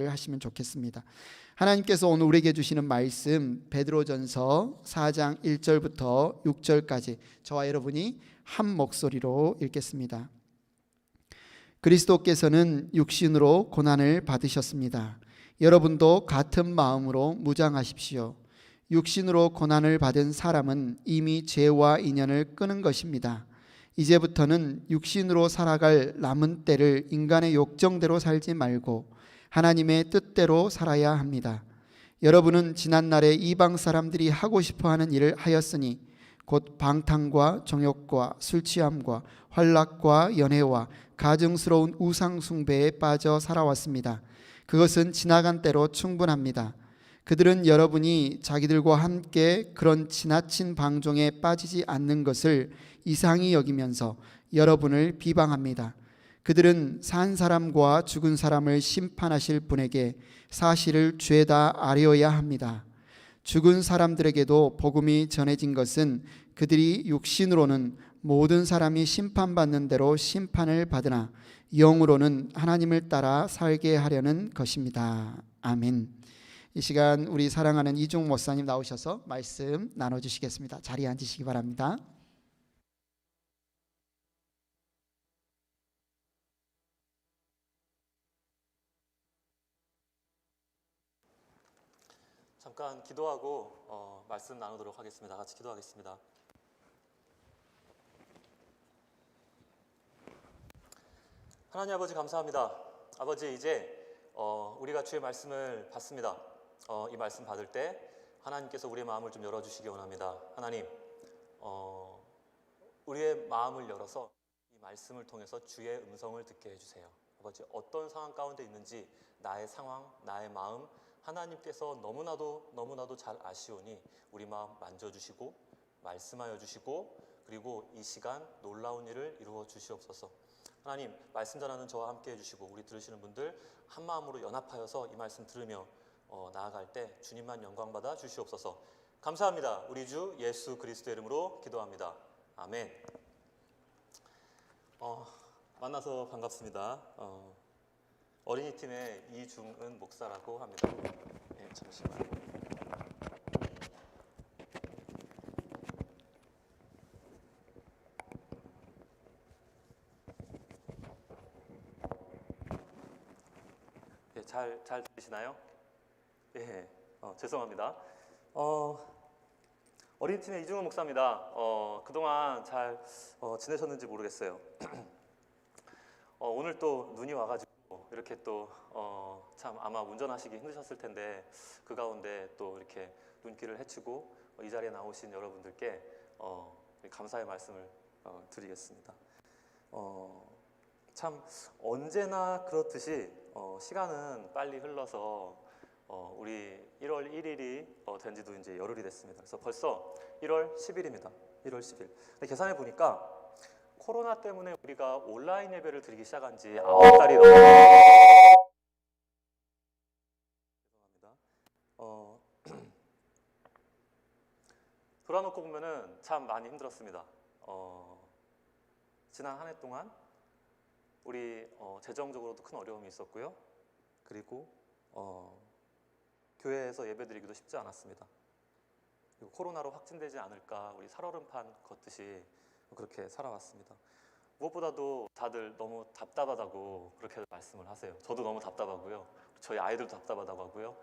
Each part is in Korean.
하시면 좋겠습니다. 하나님께서 오늘 우리에게 주시는 말씀 베드로전서 4장 1절부터 6절까지 저와 여러분이 한 목소리로 읽겠습니다. 그리스도께서는 육신으로 고난을 받으셨습니다. 여러분도 같은 마음으로 무장하십시오. 육신으로 고난을 받은 사람은 이미 죄와 인연을 끊은 것입니다. 이제부터는 육신으로 살아갈 남은 때를 인간의 욕정대로 살지 말고 하나님의 뜻대로 살아야 합니다. 여러분은 지난날에 이방 사람들이 하고 싶어하는 일을 하였으니 곧 방탕과 정욕과 술취함과 환락과 연애와 가증스러운 우상 숭배에 빠져 살아왔습니다. 그것은 지나간 때로 충분합니다. 그들은 여러분이 자기들과 함께 그런 지나친 방종에 빠지지 않는 것을 이상히 여기면서 여러분을 비방합니다. 그들은 산 사람과 죽은 사람을 심판하실 분에게 사실을 죄다 아뢰어야 합니다. 죽은 사람들에게도 복음이 전해진 것은 그들이 육신으로는 모든 사람이 심판받는 대로 심판을 받으나 영으로는 하나님을 따라 살게 하려는 것입니다. 아멘. 이 시간 우리 사랑하는 이중 목사님 나오셔서 말씀 나눠주시겠습니다. 자리에 앉으시기 바랍니다. 잠깐 기도하고 말씀 나누도록 하겠습니다. 같이 기도하겠습니다. 하나님 아버지 감사합니다. 아버지 이제 우리가 주의 말씀을 받습니다. 이 말씀 받을 때 하나님께서 우리의 마음을 좀 열어주시기 원합니다. 하나님 우리의 마음을 열어서 이 말씀을 통해서 주의 음성을 듣게 해주세요. 아버지 어떤 상황 가운데 있는지 나의 상황, 나의 마음 하나님께서 너무나도 잘 아시오니 우리 마음 만져주시고 말씀하여 주시고 그리고 이 시간 놀라운 일을 이루어 주시옵소서. 하나님 말씀 전하는 저와 함께 해주시고 우리 들으시는 분들 한 마음으로 연합하여서 이 말씀 들으며 나아갈 때 주님만 영광 받아 주시옵소서. 감사합니다. 우리 주 예수 그리스도의 이름으로 기도합니다. 아멘. 만나서 반갑습니다. 어린이팀의 이중은 목사라고 합니다. 네, 잠시만요. 네, 잘 들리시나요? 예, 죄송합니다. 어린이팀의 이중은 목사입니다. 그동안 잘 지내셨는지 모르겠어요. 오늘 또 눈이 와가지고 이렇게 또 참 아마 운전하시기 힘드셨을 텐데 그 가운데 또 이렇게 눈길을 헤치고 이 자리에 나오신 여러분들께 감사의 말씀을 드리겠습니다. 참 언제나 그렇듯이 시간은 빨리 흘러서 우리 1월 1일이 된 지도 이제 열흘이 됐습니다. 그래서 벌써 1월 10일입니다. 1월 10일. 계산해 보니까 코로나 때문에 우리가 온라인 예배를 드리기 시작한 지 9달이 넘었습니다. 죄송합니다. 돌아놓고 보면은 참 많이 힘들었습니다. 지난 한 해 동안 우리 재정적으로도 큰 어려움이 있었고요. 그리고 교회에서 예배드리기도 쉽지 않았습니다. 그리고 코로나로 확진되지 않을까 우리 살얼음판 걷듯이 그렇게 살아왔습니다. 무엇보다도 다들 너무 답답하다고 그렇게 말씀을 하세요. 저도 너무 답답하고요. 저희 아이들도 답답하다고 하고요.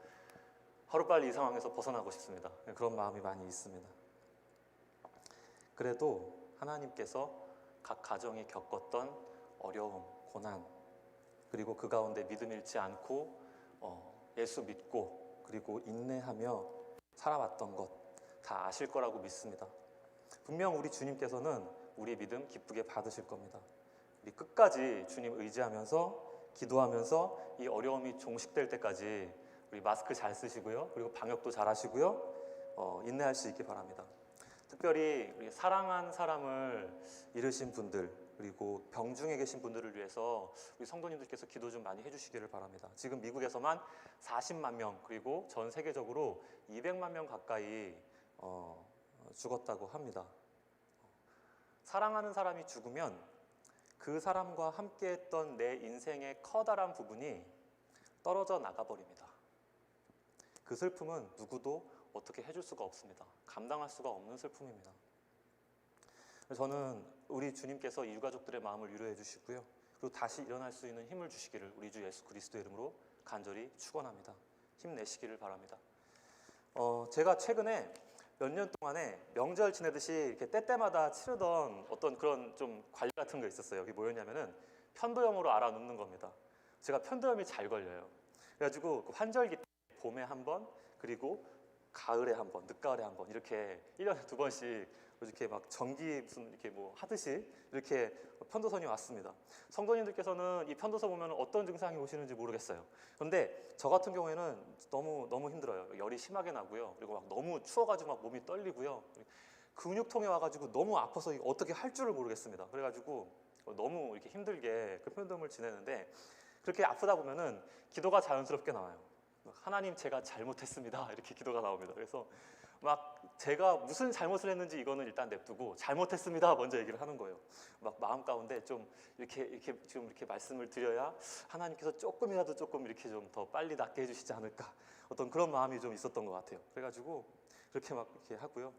하루빨리 이 상황에서 벗어나고 싶습니다. 그런 마음이 많이 있습니다. 그래도 하나님께서 각 가정이 겪었던 어려움, 고난 그리고 그 가운데 믿음 잃지 않고 예수 믿고 그리고 인내하며 살아왔던 것 다 아실 거라고 믿습니다. 분명 우리 주님께서는 우리 믿음 기쁘게 받으실 겁니다. 우리 끝까지 주님 의지하면서 기도하면서 이 어려움이 종식될 때까지 우리 마스크 잘 쓰시고요. 그리고 방역도 잘 하시고요. 인내할 수 있기 바랍니다. 특별히 우리 사랑한 사람을 잃으신 분들 그리고 병중에 계신 분들을 위해서 우리 성도님들께서 기도 좀 많이 해주시기를 바랍니다. 지금 미국에서만 40만 명 그리고 전 세계적으로 200만 명 가까이 죽었다고 합니다. 사랑하는 사람이 죽으면 그 사람과 함께했던 내 인생의 커다란 부분이 떨어져 나가버립니다. 그 슬픔은 누구도 어떻게 해줄 수가 없습니다. 감당할 수가 없는 슬픔입니다. 저는 우리 주님께서 이 유가족들의 마음을 위로해 주시고요, 그리고 다시 일어날 수 있는 힘을 주시기를 우리 주 예수 그리스도의 이름으로 간절히 축원합니다. 힘내시기를 바랍니다. 제가 최근에 몇 년 동안에 명절 지내듯이 이렇게 때때마다 치르던 어떤 그런 좀 관리 같은 거 있었어요. 그게 뭐였냐면은 편도염으로 알아눕는 겁니다. 제가 편도염이 잘 걸려요. 그래가지고 그 환절기 때 봄에 한 번, 그리고 가을에 한 번, 늦가을에 한 번, 이렇게 1년에 2번씩 이렇게 막 전기 무슨 이렇게 뭐 하듯이 이렇게 편도선이 왔습니다. 성도님들께서는 이 편도선 보면 어떤 증상이 오시는지 모르겠어요. 그런데 저 같은 경우에는 너무 힘들어요. 열이 심하게 나고요. 그리고 막 너무 추워가지고 막 몸이 떨리고요. 근육통이 와가지고 너무 아파서 어떻게 할 줄을 모르겠습니다. 그래가지고 너무 이렇게 힘들게 그 편도염을 지내는데, 그렇게 아프다 보면은 기도가 자연스럽게 나와요. 하나님, 제가 잘못했습니다, 이렇게 기도가 나옵니다. 그래서 막 제가 무슨 잘못을 했는지 이거는 일단 냅두고 잘못했습니다 먼저 얘기를 하는 거예요. 막 마음 가운데 좀 이렇게 지금 이렇게 말씀을 드려야 하나님께서 조금이라도 조금 이렇게 좀 더 빨리 낫게 해주시지 않을까, 어떤 그런 마음이 좀 있었던 것 같아요. 그래가지고 그렇게 막 이렇게 하고요.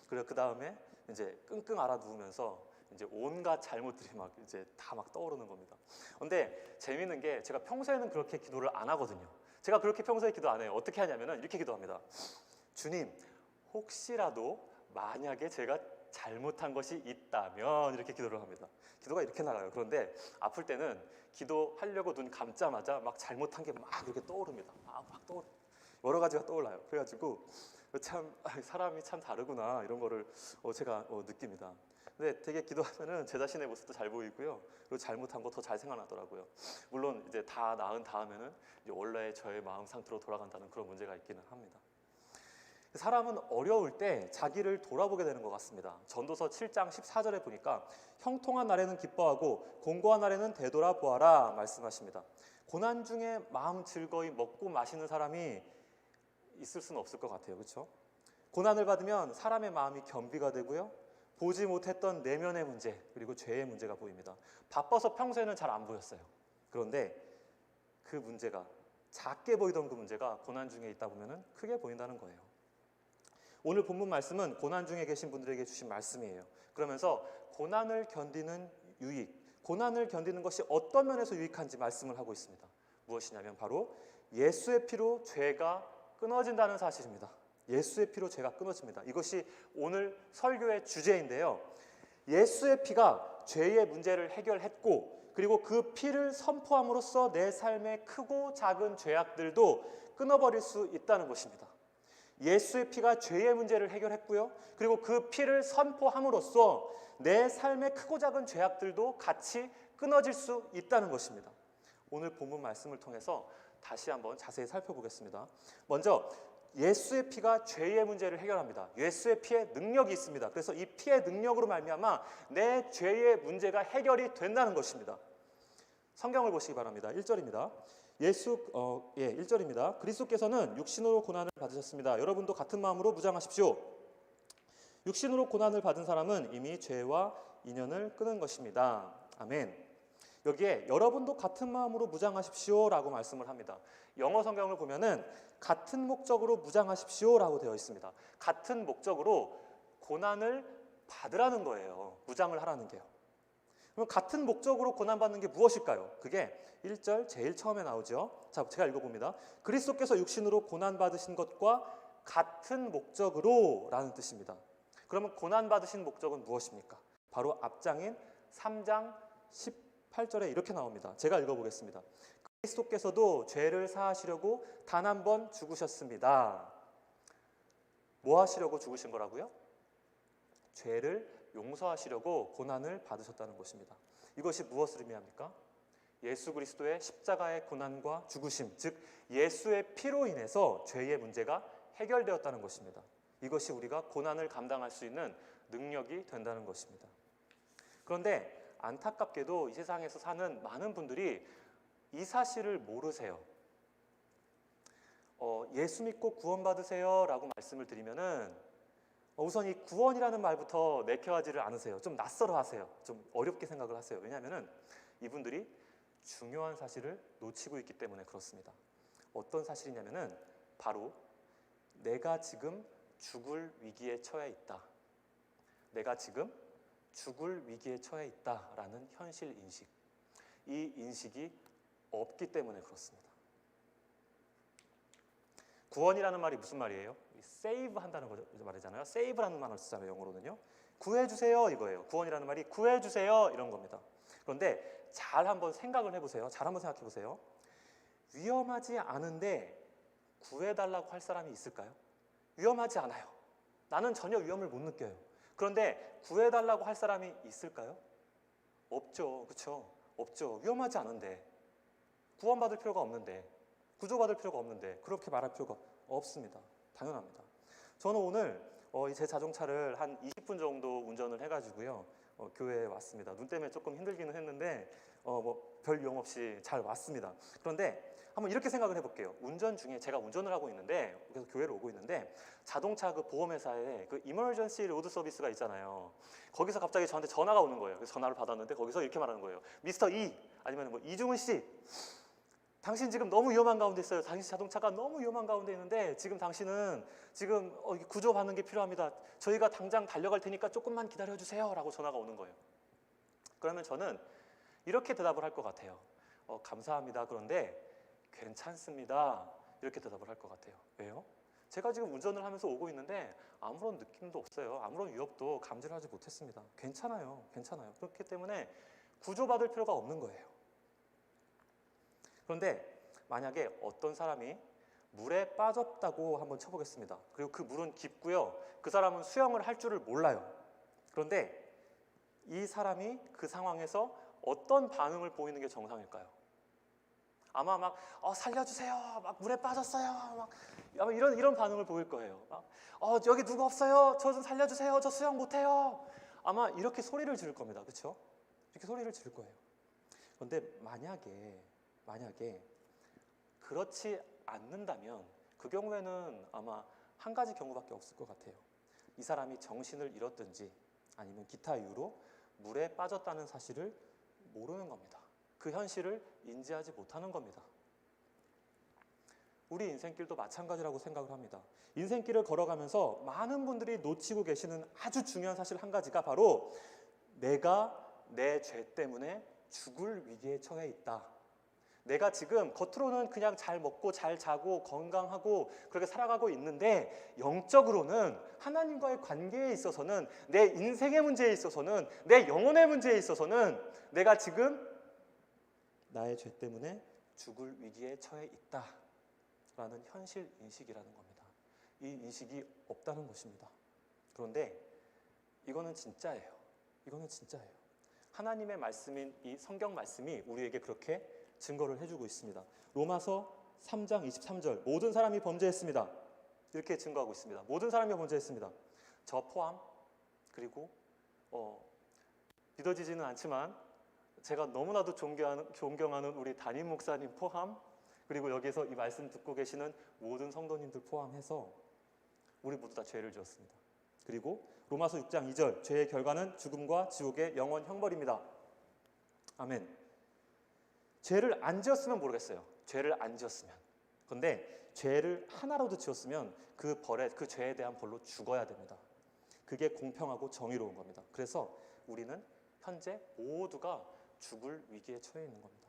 그리고 그 다음에 이제 끙끙 앓아 누우면서 이제 온갖 잘못들이 막 이제 다 막 떠오르는 겁니다. 근데 재미있는 게, 제가 평소에는 그렇게 기도를 안 하거든요. 제가 그렇게 평소에 기도 안 해요. 어떻게 하냐면은 이렇게 기도합니다. 주님, 혹시라도 만약에 제가 잘못한 것이 있다면, 이렇게 기도를 합니다. 기도가 이렇게 나가요. 그런데 아플 때는 기도하려고 눈 감자마자 막 잘못한 게 막 이렇게 떠오릅니다. 막 떠오르, 여러 가지가 떠올라요. 그래가지고 참 사람이 참 다르구나, 이런 거를 제가 느낍니다. 근데 되게 기도하면은 제 자신의 모습도 잘 보이고요, 그리고 잘못한 거 더 잘 생각나더라고요. 물론 이제 다 나은 다음에는 이제 원래의 저의 마음 상태로 돌아간다는 그런 문제가 있기는 합니다. 사람은 어려울 때 자기를 돌아보게 되는 것 같습니다. 전도서 7장 14절에 보니까 형통한 날에는 기뻐하고 공고한 날에는 되돌아보아라 말씀하십니다. 고난 중에 마음 즐거이 먹고 마시는 사람이 있을 수는 없을 것 같아요. 그렇죠? 고난을 받으면 사람의 마음이 겸비가 되고요, 보지 못했던 내면의 문제, 그리고 죄의 문제가 보입니다. 바빠서 평소에는 잘 안 보였어요. 그런데 그 문제가, 작게 보이던 그 문제가 고난 중에 있다 보면 크게 보인다는 거예요. 오늘 본문 말씀은 고난 중에 계신 분들에게 주신 말씀이에요. 그러면서 고난을 견디는 유익, 고난을 견디는 것이 어떤 면에서 유익한지 말씀을 하고 있습니다. 무엇이냐면 바로 예수의 피로 죄가 끊어진다는 사실입니다. 예수의 피로 죄가 끊어집니다. 이것이 오늘 설교의 주제인데요, 예수의 피가 죄의 문제를 해결했고, 그리고 그 피를 선포함으로써 내 삶의 크고 작은 죄악들도 끊어버릴 수 있다는 것입니다. 예수의 피가 죄의 문제를 해결했고요, 그리고 그 피를 선포함으로써 내 삶의 크고 작은 죄악들도 같이 끊어질 수 있다는 것입니다. 오늘 본문 말씀을 통해서 다시 한번 자세히 살펴보겠습니다. 먼저 예수의 피가 죄의 문제를 해결합니다. 예수의 피에 능력이 있습니다. 그래서 이 피의 능력으로 말미암아 내 죄의 문제가 해결이 된다는 것입니다. 성경을 보시기 바랍니다. 1절입니다. 1절입니다. 그리스도께서는 육신으로 고난을 받으셨습니다. 여러분도 같은 마음으로 무장하십시오. 육신으로 고난을 받은 사람은 이미 죄와 인연을 끊은 것입니다. 아멘. 여기에 여러분도 같은 마음으로 무장하십시오 라고 말씀을 합니다. 영어 성경을 보면은 같은 목적으로 무장하십시오 라고 되어 있습니다. 같은 목적으로 고난을 받으라는 거예요. 무장을 하라는 게요. 그럼 같은 목적으로 고난받는 게 무엇일까요? 그게 1절 제일 처음에 나오죠. 자, 제가 읽어봅니다. 그리스도께서 육신으로 고난받으신 것과 같은 목적으로 라는 뜻입니다. 그러면 고난받으신 목적은 무엇입니까? 바로 앞장인 3장 18절에 이렇게 나옵니다. 제가 읽어보겠습니다. 그리스도께서도 죄를 사하시려고 단 한 번 죽으셨습니다. 뭐 하시려고 죽으신 거라고요? 죄를 용서하시려고 고난을 받으셨다는 것입니다. 이것이 무엇을 의미합니까? 예수 그리스도의 십자가의 고난과 죽으심, 즉 예수의 피로 인해서 죄의 문제가 해결되었다는 것입니다. 이것이 우리가 고난을 감당할 수 있는 능력이 된다는 것입니다. 그런데 안타깝게도 이 세상에서 사는 많은 분들이 이 사실을 모르세요. 예수 믿고 구원받으세요 라고 말씀을 드리면은 우선 이 구원이라는 말부터 내켜하지를 않으세요. 좀 낯설어 하세요. 좀 어렵게 생각을 하세요. 왜냐하면 이분들이 중요한 사실을 놓치고 있기 때문에 그렇습니다. 어떤 사실이냐면은 바로 내가 지금 죽을 위기에 처해 있다. 내가 지금 죽을 위기에 처해 있다라는 현실 인식. 이 인식이 없기 때문에 그렇습니다. 구원이라는 말이 무슨 말이에요? save 한다는 거 말이잖아요. save라는 말을 쓰잖아요. 영어로는요. 구해주세요 이거예요. 구원이라는 말이 구해주세요 이런 겁니다. 그런데 잘 한번 생각을 해보세요. 잘 한번 생각해 보세요. 위험하지 않은데 구해달라고 할 사람이 있을까요? 위험하지 않아요. 나는 전혀 위험을 못 느껴요. 그런데 구해달라고 할 사람이 있을까요? 없죠. 그렇죠? 없죠. 위험하지 않은데, 구원받을 필요가 없는데, 구조받을 필요가 없는데 그렇게 말할 필요가 없습니다. 당연합니다. 저는 오늘 제 자동차를 한 20분 정도 운전을 해가지고요 교회에 왔습니다. 눈 때문에 조금 힘들기는 했는데 별 위험 없이 잘 왔습니다. 그런데 한번 이렇게 생각을 해볼게요. 운전 중에 제가 운전을 하고 있는데, 그래서 교회를 오고 있는데, 자동차 그 보험회사에 그 이머전시 로드 서비스가 있잖아요. 거기서 갑자기 저한테 전화가 오는 거예요. 그래서 전화를 받았는데 거기서 이렇게 말하는 거예요. 미스터 이, 아니면 뭐 이중훈 씨, 당신 지금 너무 위험한 가운데 있어요. 당신 자동차가 너무 위험한 가운데 있는데 지금 당신은 지금 구조받는 게 필요합니다. 저희가 당장 달려갈 테니까 조금만 기다려주세요 라고 전화가 오는 거예요. 그러면 저는 이렇게 대답을 할 것 같아요. 감사합니다. 그런데 괜찮습니다. 이렇게 대답을 할 것 같아요. 왜요? 제가 지금 운전을 하면서 오고 있는데 아무런 느낌도 없어요. 아무런 위협도 감지를 하지 못했습니다. 괜찮아요. 괜찮아요. 그렇기 때문에 구조받을 필요가 없는 거예요. 그런데 만약에 어떤 사람이 물에 빠졌다고 한번 쳐보겠습니다. 그리고 그 물은 깊고요. 그 사람은 수영을 할 줄을 몰라요. 그런데 이 사람이 그 상황에서 어떤 반응을 보이는 게 정상일까요? 아마 막 살려주세요, 막 물에 빠졌어요, 막 아마 이런 반응을 보일 거예요. 막, 여기 누구 없어요, 저 좀 살려주세요, 저 수영 못해요. 아마 이렇게 소리를 지를 겁니다. 그렇죠? 이렇게 소리를 지를 거예요. 그런데 만약에 그렇지 않는다면 그 경우에는 아마 한 가지 경우밖에 없을 것 같아요. 이 사람이 정신을 잃었든지 아니면 기타 이유로 물에 빠졌다는 사실을 모르는 겁니다. 그 현실을 인지하지 못하는 겁니다. 우리 인생길도 마찬가지라고 생각을 합니다. 인생길을 걸어가면서 많은 분들이 놓치고 계시는 아주 중요한 사실 한 가지가 바로 내가 내 죄 때문에 죽을 위기에 처해 있다. 내가 지금 겉으로는 그냥 잘 먹고 잘 자고 건강하고 그렇게 살아가고 있는데 영적으로는 하나님과의 관계에 있어서는, 내 인생의 문제에 있어서는, 내 영혼의 문제에 있어서는 내가 지금 나의 죄 때문에 죽을 위기에 처해 있다라는 현실 인식이라는 겁니다. 이 인식이 없다는 것입니다. 그런데 이거는 진짜예요. 이거는 진짜예요. 하나님의 말씀인 이 성경 말씀이 우리에게 그렇게 증거를 해주고 있습니다. 로마서 3장 23절, 모든 사람이 범죄했습니다. 이렇게 증거하고 있습니다. 모든 사람이 범죄했습니다. 저 포함, 그리고 믿어지지는 않지만 제가 너무나도 존경하는 우리 담임 목사님 포함, 그리고 여기서 이 말씀 듣고 계시는 모든 성도님들 포함해서 우리 모두 다 죄를 지었습니다. 그리고 로마서 6장 2절, 죄의 결과는 죽음과 지옥의 영원 형벌입니다. 아멘. 죄를 안 지었으면 모르겠어요. 죄를 안 지었으면. 그런데 죄를 하나라도 지었으면 그 죄에 대한 벌로 죽어야 됩니다. 그게 공평하고 정의로운 겁니다. 그래서 우리는 현재 모두가 죽을 위기에 처해 있는 겁니다.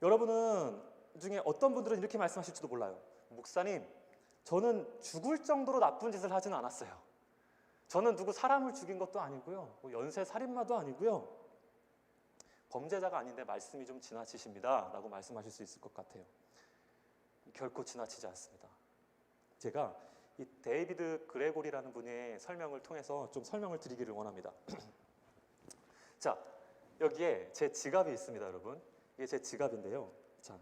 여러분은 중에 어떤 분들은 이렇게 말씀하실지도 몰라요. 목사님, 저는 죽을 정도로 나쁜 짓을 하지는 않았어요. 저는 누구 사람을 죽인 것도 아니고요, 연쇄 살인마도 아니고요, 범죄자가 아닌데 말씀이 좀 지나치십니다 라고 말씀하실 수 있을 것 같아요. 결코 지나치지 않습니다. 제가 이 데이비드 그레고리라는 분의 설명을 통해서 좀 설명을 드리기를 원합니다. 자, 여기에 제 지갑이 있습니다, 여러분. 이게 제 지갑인데요. 자,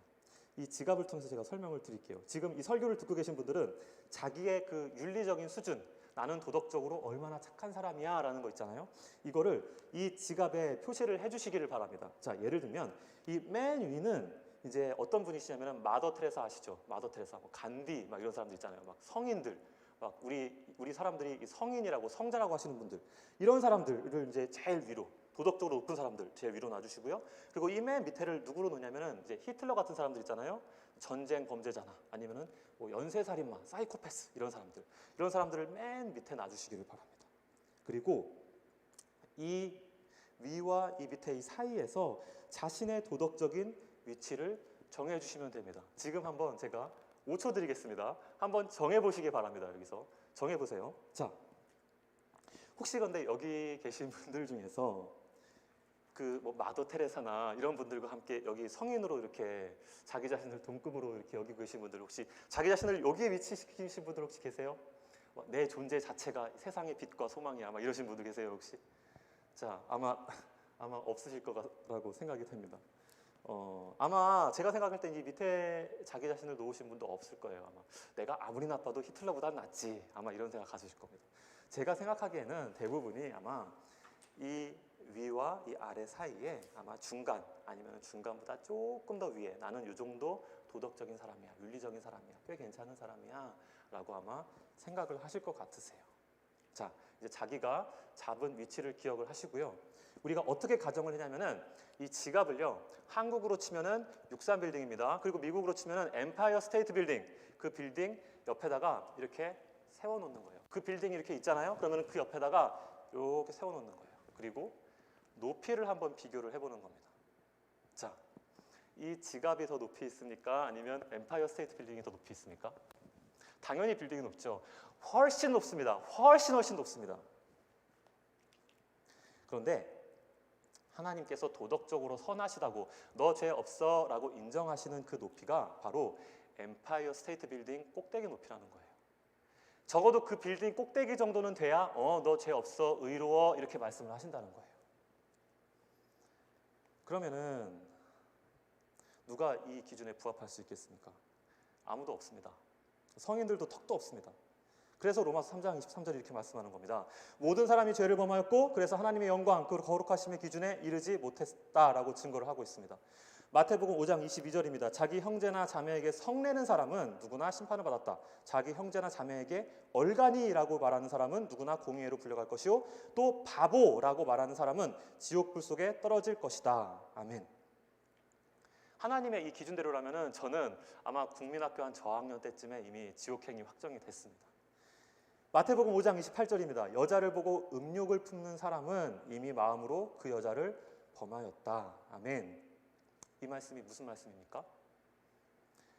이 지갑을 통해서 제가 설명을 드릴게요. 지금 이 설교를 듣고 계신 분들은 자기의 그 윤리적인 수준, 나는 도덕적으로 얼마나 착한 사람이야 라는 거 있잖아요. 이거를 이 지갑에 표시를 해주시기를 바랍니다. 자, 예를 들면 이 맨 위는 이제 어떤 분이시냐면 마더 테레사 아시죠? 마더 테레사, 뭐 간디 막 이런 사람들 있잖아요. 막 성인들, 막 우리 사람들이 성인이라고 성자라고 하시는 분들, 이런 사람들을 이제 제일 위로, 도덕적으로 높은 사람들 제일 위로 놔주시고요. 그리고 이 맨 밑에를 누구로 놓냐면은 이제 히틀러 같은 사람들 있잖아요. 전쟁 범죄자나 아니면은 뭐 연쇄살인마, 사이코패스 이런 사람들을 맨 밑에 놔주시기를 바랍니다. 그리고 이 위와 이 밑에 이 사이에서 자신의 도덕적인 위치를 정해주시면 됩니다. 지금 한번 제가 5초 드리겠습니다. 한번 정해보시기 바랍니다. 여기서 정해보세요. 자, 혹시 근데 여기 계신 분들 중에서 그 뭐 마더 테레사나 이런 분들과 함께 여기 성인으로 이렇게 자기 자신을 동급으로 이렇게 여기고 계신 분들, 혹시 자기 자신을 여기에 위치시키신 분들 혹시 계세요? 내 존재 자체가 세상의 빛과 소망이야, 막 이러신 분들 계세요 혹시? 자, 아마 없으실 거라고 생각이 됩니다. 아마 제가 생각할 때 이 밑에 자기 자신을 놓으신 분도 없을 거예요. 아마 내가 아무리 나빠도 히틀러보단 낫지, 아마 이런 생각 가지실 겁니다. 제가 생각하기에는 대부분이 아마 이 위와 이 아래 사이에 아마 중간, 아니면 중간보다 조금 더 위에, 나는 이 정도 도덕적인 사람이야, 윤리적인 사람이야, 꽤 괜찮은 사람이야 라고 아마 생각을 하실 것 같으세요. 자, 이제 자기가 잡은 위치를 기억을 하시고요. 우리가 어떻게 가정을 하냐면은 이 지갑을요, 한국으로 치면은 63빌딩입니다. 그리고 미국으로 치면은 엠파이어 스테이트 빌딩, 그 빌딩 옆에다가 이렇게 세워놓는 거예요. 그 빌딩이 이렇게 있잖아요. 그러면 그 옆에다가 이렇게 세워놓는 거예요. 그리고 높이를 한번 비교를 해보는 겁니다. 자, 이 지갑이 더 높이 있습니까? 아니면 엠파이어 스테이트 빌딩이 더 높이 있습니까? 당연히 빌딩이 높죠. 훨씬 높습니다. 훨씬 높습니다. 그런데 하나님께서 도덕적으로 선하시다고, 너 죄 없어 라고 인정하시는 그 높이가 바로 엠파이어 스테이트 빌딩 꼭대기 높이라는 거예요. 적어도 그 빌딩 꼭대기 정도는 돼야 너 죄 없어, 의로워, 이렇게 말씀을 하신다는 거예요. 그러면은 누가 이 기준에 부합할 수 있겠습니까? 아무도 없습니다. 성인들도 턱도 없습니다. 그래서 로마서 3장 23절이 이렇게 말씀하는 겁니다. 모든 사람이 죄를 범하였고 그래서 하나님의 영광, 그 거룩하심의 기준에 이르지 못했다라고 증거를 하고 있습니다. 마태복음 5장 22절입니다. 자기 형제나 자매에게 성내는 사람은 누구나 심판을 받았다. 자기 형제나 자매에게 얼간이라고 말하는 사람은 누구나 공의회로 불려갈 것이요, 또 바보라고 말하는 사람은 지옥불 속에 떨어질 것이다. 아멘. 하나님의 이 기준대로라면은 저는 아마 국민학교 한 저학년 때쯤에 이미 지옥행이 확정이 됐습니다. 마태복음 5장 28절입니다. 여자를 보고 음욕을 품는 사람은 이미 마음으로 그 여자를 범하였다. 아멘. 이 말씀이 무슨 말씀입니까?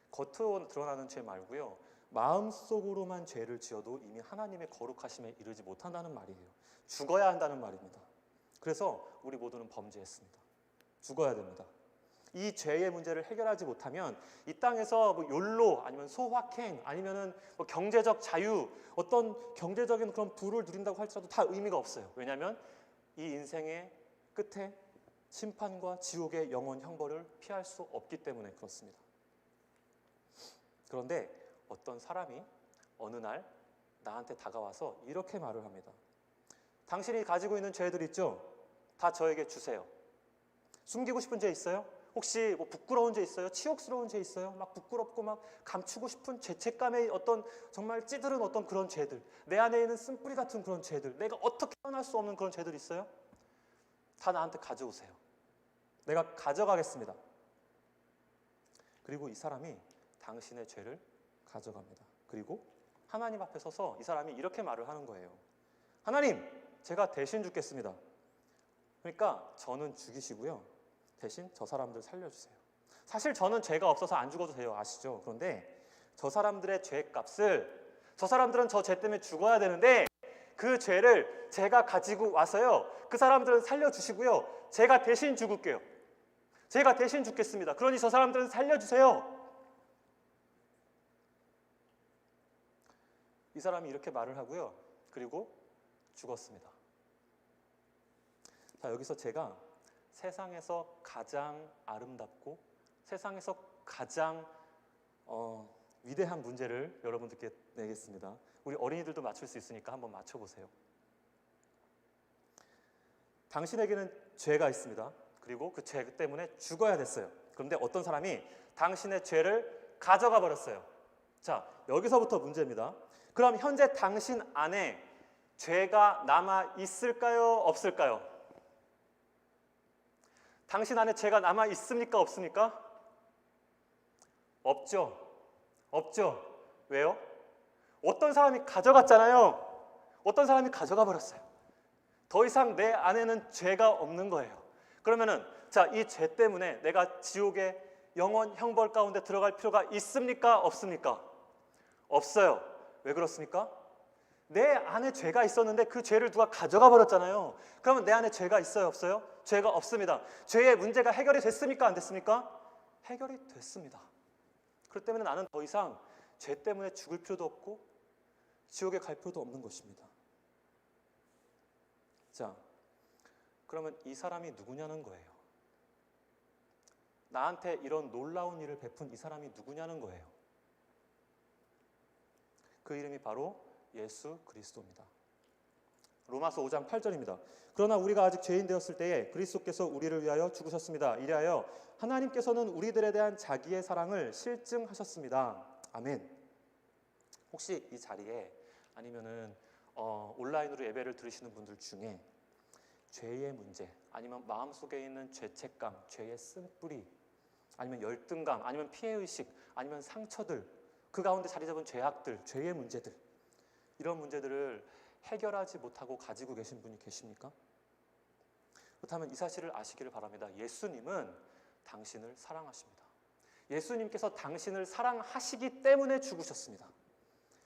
겉으로 드러나는 죄 말고요, 마음속으로만 죄를 지어도 이미 하나님의 거룩하심에 이르지 못한다는 말이에요. 죽어야 한다는 말입니다. 그래서 우리 모두는 범죄했습니다. 죽어야 됩니다. 이 죄의 문제를 해결하지 못하면 이 땅에서 뭐 욜로, 아니면 소확행, 아니면은 뭐 경제적 자유, 어떤 경제적인 그런 부를 누린다고 할지라도 다 의미가 없어요. 왜냐하면 이 인생의 끝에 심판과 지옥의 영원 형벌을 피할 수 없기 때문에 그렇습니다. 그런데 어떤 사람이 어느 날 나한테 다가와서 이렇게 말을 합니다. 당신이 가지고 있는 죄들 있죠? 다 저에게 주세요. 숨기고 싶은 죄 있어요? 혹시 뭐 부끄러운 죄 있어요? 치욕스러운 죄 있어요? 막 부끄럽고 막 감추고 싶은 죄책감의 어떤 정말 찌들은 어떤 그런 죄들, 내 안에 있는 쓴뿌리 같은 그런 죄들, 내가 어떻게 떠날 수 없는 그런 죄들 있어요? 다 나한테 가져오세요. 내가 가져가겠습니다. 그리고 이 사람이 당신의 죄를 가져갑니다. 그리고 하나님 앞에 서서 이 사람이 이렇게 말을 하는 거예요. 하나님, 제가 대신 죽겠습니다. 그러니까 저는 죽이시고요, 대신 저 사람들 살려주세요. 사실 저는 죄가 없어서 안 죽어도 돼요. 아시죠? 그런데 저 사람들의 죄값을, 저 사람들은 저 죄 때문에 죽어야 되는데 그 죄를 제가 가지고 와서요, 그 사람들은 살려주시고요, 제가 대신 죽을게요. 제가 대신 죽겠습니다. 그러니 저 사람들은 살려주세요. 이 사람이 이렇게 말을 하고요, 그리고 죽었습니다. 자, 여기서 제가 세상에서 가장 아름답고 세상에서 가장 위대한 문제를 여러분들께 내겠습니다. 우리 어린이들도 맞출 수 있으니까 한번 맞춰보세요. 당신에게는 죄가 있습니다. 그리고 그 죄 때문에 죽어야 됐어요. 그런데 어떤 사람이 당신의 죄를 가져가 버렸어요. 자, 여기서부터 문제입니다. 그럼 현재 당신 안에 죄가 남아 있을까요? 없을까요? 당신 안에 죄가 남아 있습니까? 없습니까? 없죠. 없죠. 왜요? 어떤 사람이 가져갔잖아요. 어떤 사람이 가져가 버렸어요. 더 이상 내 안에는 죄가 없는 거예요. 그러면은 자, 이 죄 때문에 내가 지옥의 영원 형벌 가운데 들어갈 필요가 있습니까? 없습니까? 없어요. 왜 그렇습니까? 내 안에 죄가 있었는데 그 죄를 누가 가져가 버렸잖아요. 그러면 내 안에 죄가 있어요? 없어요? 죄가 없습니다. 죄의 문제가 해결이 됐습니까? 안 됐습니까? 해결이 됐습니다. 그렇기 때문에 나는 더 이상 죄 때문에 죽을 필요도 없고 지옥에 갈 필요도 없는 것입니다. 자, 그러면 이 사람이 누구냐는 거예요. 나한테 이런 놀라운 일을 베푼 이 사람이 누구냐는 거예요. 그 이름이 바로 예수 그리스도입니다. 로마서 5장 8절입니다. 그러나 우리가 아직 죄인 되었을 때에 그리스도께서 우리를 위하여 죽으셨습니다. 이리하여 하나님께서는 우리들에 대한 자기의 사랑을 실증하셨습니다. 아멘. 혹시 이 자리에 아니면은 온라인으로 예배를 들으시는 분들 중에 죄의 문제, 아니면 마음속에 있는 죄책감, 죄의 쓴뿌리, 아니면 열등감, 아니면 피해의식, 아니면 상처들, 그 가운데 자리 잡은 죄악들, 죄의 문제들, 이런 문제들을 해결하지 못하고 가지고 계신 분이 계십니까? 그렇다면 이 사실을 아시기를 바랍니다. 예수님은 당신을 사랑하십니다. 예수님께서 당신을 사랑하시기 때문에 죽으셨습니다.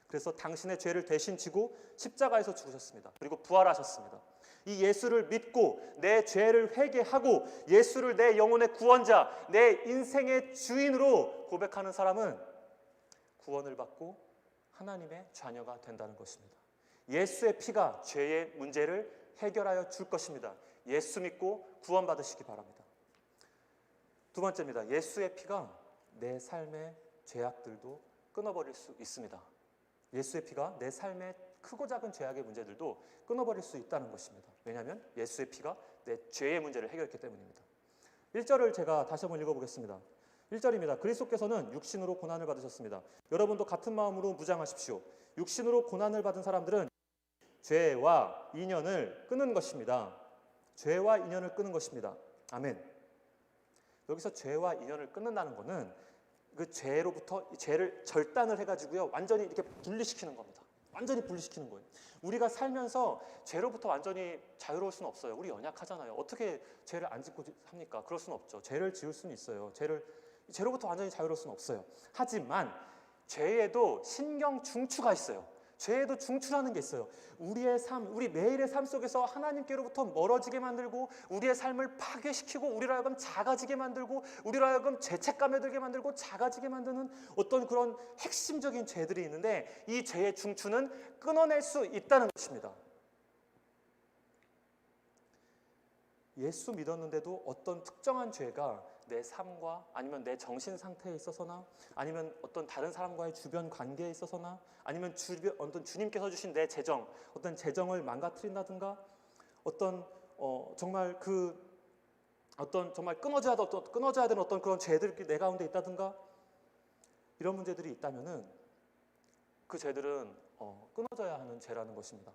그래서 당신의 죄를 대신 지고 십자가에서 죽으셨습니다. 그리고 부활하셨습니다. 이 예수를 믿고 내 죄를 회개하고 예수를 내 영혼의 구원자, 내 인생의 주인으로 고백하는 사람은 구원을 받고 하나님의 자녀가 된다는 것입니다. 예수의 피가 죄의 문제를 해결하여 줄 것입니다. 예수 믿고 구원 받으시기 바랍니다. 두 번째입니다. 예수의 피가 내 삶의 죄악들도 끊어버릴 수 있습니다. 예수의 피가 내 삶의 크고 작은 죄악의 문제들도 끊어버릴 수 있다는 것입니다. 왜냐하면 예수의 피가 내 죄의 문제를 해결했기 때문입니다. 1절을 제가 다시 한번 읽어보겠습니다. 1절입니다. 그리스도께서는 육신으로 고난을 받으셨습니다. 여러분도 같은 마음으로 무장하십시오. 육신으로 고난을 받은 사람들은 죄와 인연을 끊는 것입니다. 죄와 인연을 끊는 것입니다. 아멘. 여기서 죄와 인연을 끊는다는 것은 그 죄로부터 죄를 절단을 해가지고요, 완전히 이렇게 분리시키는 겁니다. 완전히 분리시키는 거예요. 우리가 살면서 죄로부터 완전히 자유로울 수는 없어요. 우리 연약하잖아요. 어떻게 죄를 안 짓고 삽니까? 그럴 수는 없죠. 죄를 지을 수는 있어요. 죄로부터 완전히 자유로울 수는 없어요. 하지만 죄에도 신경 중추가 있어요. 죄에도 중추라는 게 있어요. 우리의 삶, 우리 매일의 삶 속에서 하나님께로부터 멀어지게 만들고 우리의 삶을 파괴시키고 우리로 하여금 작아지게 만들고 우리로 하여금 죄책감에 들게 만들고 작아지게 만드는 어떤 그런 핵심적인 죄들이 있는데 이 죄의 중추는 끊어낼 수 있다는 것입니다. 예수 믿었는데도 어떤 특정한 죄가 내 삶과 아니면 내 정신 상태에 있어서나 아니면 어떤 다른 사람과의 주변 관계에 있어서나 아니면 어떤 주님께서 주신 내 재정, 어떤 재정을 망가뜨린다든가 어떤 정말 정말 끊어져야 되는 어떤 그런 죄들이 내 가운데 있다든가 이런 문제들이 있다면은 그 죄들은 끊어져야 하는 죄라는 것입니다.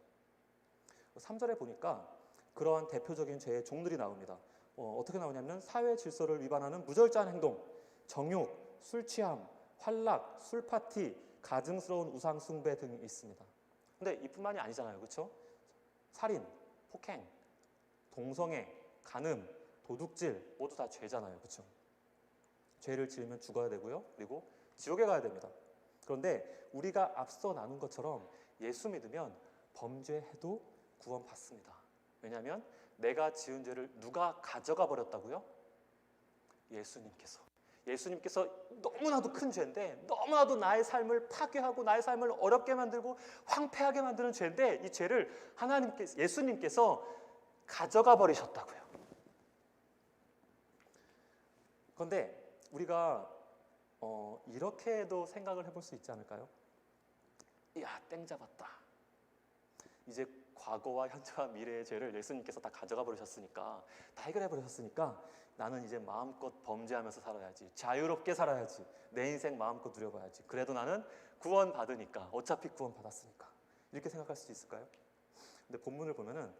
3절에 보니까 그러한 대표적인 죄의 종들이 나옵니다. 어떻게 나오냐면 사회 질서를 위반하는 무절제한 행동, 정욕, 술 취함, 환락, 술 파티, 가증스러운 우상 숭배 등이 있습니다. 근데 이뿐만이 아니잖아요. 그렇죠? 살인, 폭행, 동성애, 간음, 도둑질 모두 다 죄잖아요. 그렇죠? 죄를 지으면 죽어야 되고요. 그리고 지옥에 가야 됩니다. 그런데 우리가 앞서 나눈 것처럼 예수 믿으면 범죄해도 구원받습니다. 왜냐하면 내가 지은 죄를 누가 가져가 버렸다고요? 예수님께서 너무나도 큰 죄인데 너무나도 나의 삶을 파괴하고 나의 삶을 어렵게 만들고 황폐하게 만드는 죄인데 이 죄를 예수님께서 가져가 버리셨다고요. 그런데 우리가 이렇게도 생각을 해볼 수 있지 않을까요? 이야, 땡 잡았다. 이제 과거와 현재와 미래의 죄를 예수님께서 다 가져가 버리셨으니까, 다 해결해 버리셨으니까 나는 이제 마음껏 범죄하면서 살아야지, 자유롭게 살아야지, 내 인생 마음껏 누려봐야지. 그래도 나는 구원 받으니까, 어차피 구원 받았으니까, 이렇게 생각할 수 있을까요? 근데 본문을 보면은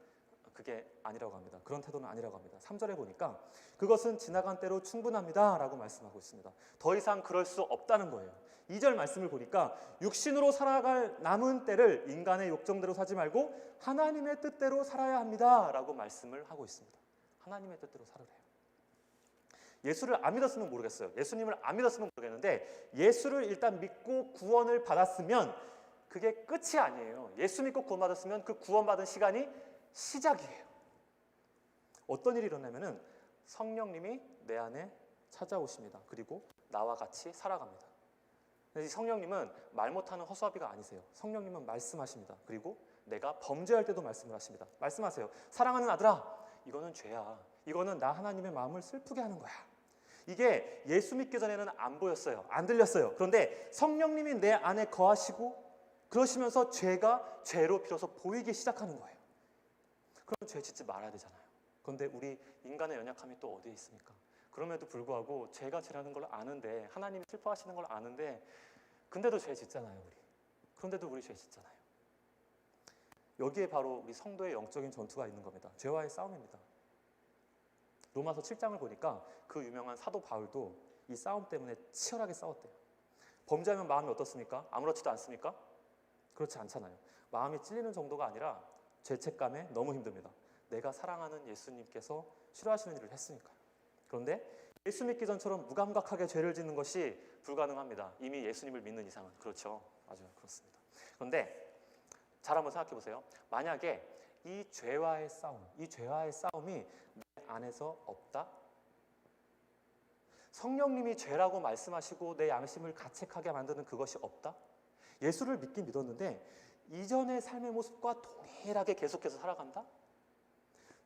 그게 아니라고 합니다. 그런 태도는 아니라고 합니다. 3절에 보니까 그것은 지나간 때로 충분합니다 라고 말씀하고 있습니다. 더 이상 그럴 수 없다는 거예요. 2절 말씀을 보니까 육신으로 살아갈 남은 때를 인간의 욕정대로 사지 말고 하나님의 뜻대로 살아야 합니다 라고 말씀을 하고 있습니다. 하나님의 뜻대로 살으래요. 예수를 안 믿었으면 모르겠어요. 예수님을 안 믿었으면 모르겠는데 예수를 일단 믿고 구원을 받았으면 그게 끝이 아니에요. 예수 믿고 구원받았으면 그 구원받은 시간이 시작이에요. 어떤 일이 일어나면은 성령님이 내 안에 찾아오십니다. 그리고 나와 같이 살아갑니다. 이 성령님은 말 못하는 허수아비가 아니세요. 성령님은 말씀하십니다. 그리고 내가 범죄할 때도 말씀을 하십니다. 말씀하세요. 사랑하는 아들아, 이거는 죄야. 이거는 나 하나님의 마음을 슬프게 하는 거야. 이게 예수 믿기 전에는 안 보였어요. 안 들렸어요. 그런데 성령님이 내 안에 거하시고 그러시면서 죄가 죄로 비로소 보이기 시작하는 거예요. 그럼 죄 짓지 말아야 되잖아요. 그런데 우리 인간의 연약함이 또 어디에 있습니까? 그럼에도 불구하고 죄가 죄라는 걸 아는데, 하나님이 슬퍼하시는 걸 아는데, 근데도 죄 짓잖아요. 우리. 그런데도 우리 죄 짓잖아요. 여기에 바로 우리 성도의 영적인 전투가 있는 겁니다. 죄와의 싸움입니다. 로마서 7장을 보니까 그 유명한 사도 바울도 이 싸움 때문에 치열하게 싸웠대요. 범죄하면 마음이 어떻습니까? 아무렇지도 않습니까? 그렇지 않잖아요. 마음이 찔리는 정도가 아니라 죄책감에 너무 힘듭니다. 내가 사랑하는 예수님께서 싫어하시는 일을 했으니까요. 그런데 예수 믿기 전처럼 무감각하게 죄를 짓는 것이 불가능합니다. 이미 예수님을 믿는 이상은. 그렇죠. 맞아요. 그렇습니다. 그런데 잘 한번 생각해 보세요. 만약에 이 죄와의 싸움이 내 안에서 없다? 성령님이 죄라고 말씀하시고 내 양심을 가책하게 만드는 그것이 없다? 예수를 믿긴 믿었는데 이전의 삶의 모습과 동일하게 계속해서 살아간다?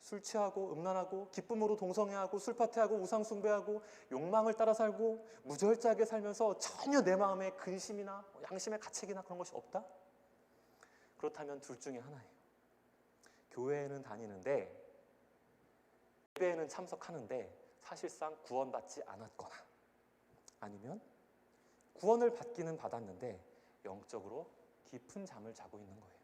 술 취하고 음란하고 기쁨으로 동성애하고 술파티하고 우상숭배하고 욕망을 따라 살고 무절제하게 살면서 전혀 내 마음에 근심이나 양심의 가책이나 그런 것이 없다? 그렇다면 둘 중에 하나예요. 교회에는 다니는데 예배에는 참석하는데 사실상 구원받지 않았거나, 아니면 구원을 받기는 받았는데 영적으로 깊은 잠을 자고 있는 거예요.